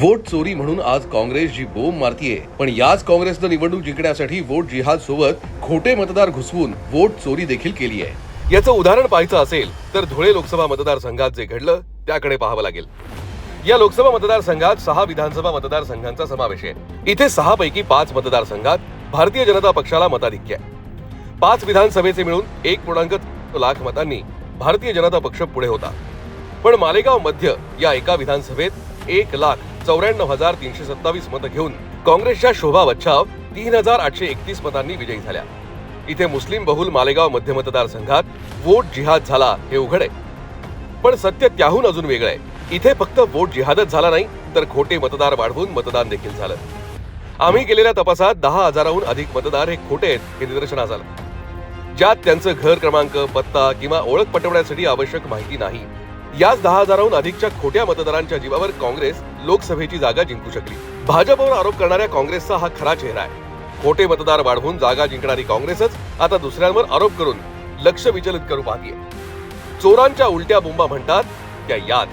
Vote चोरी म्हणून आज काँग्रेस जी बोंब मारतीये, पण याच काँग्रेसनं निवडणूक जिंकण्यासाठी वोट जिहाद सोबत खोटे मतदार घुसवून वोट चोरी देखील केली आहे। याचं उदाहरण पाहायचं असेल तर धुळे लोकसभा मतदारसंघात जे घडलं त्याकडे पाहावं लागेल। या लोकसभा मतदारसंघात 6 विधानसभा मतदारसंघांचा समावेश आहे। इथे 6 पैकी 5 मतदारसंघात भारतीय जनता पक्षाला मताधिक्य आहे। 5 विधानसभेचे मिळून 1.2 लाख मतांनी भारतीय जनता पक्ष पुढे होता। पण मालेगाव मध्य या एका विधानसभेत 1,94,327 मतं घेऊन काँग्रेसच्या शोभा बच्छाव 3,831 मतांनी विजयी झाल्या। इथे मुस्लिम बहुल मालेगाव मध्य मतदारसंघात वोट जिहाद झाला हे उघड आहे, पण सत्य त्याहून अजून वेगळं आहे। इथे फक्त वोट जिहादच झाला नाही तर खोटे मतदार वाढवून मतदान देखील झालं। आम्ही केलेल्या तपासात 10,000हून अधिक मतदार हे खोटे आहेत हे निदर्शनास आलं, ज्यात त्यांचं घर क्रमांक, पत्ता किंवा ओळख पटवण्यासाठी आवश्यक माहिती नाही। याच 10,000हून अधिकच्या खोट्या मतदारांच्या जीवावर काँग्रेस लोकसभेची जागा जिंकू शकली। भाजपवर आरोप करणाऱ्या काँग्रेसचा हा खरा चेहरा आहे। खोटे मतदार वाढवून जागा जिंकणारी काँग्रेसच आता दुसऱ्यांवर आरोप करून लक्ष विचलित करू पाहतीये। चोरांच्या उलट्या बोंबा म्हणतात त्या याच।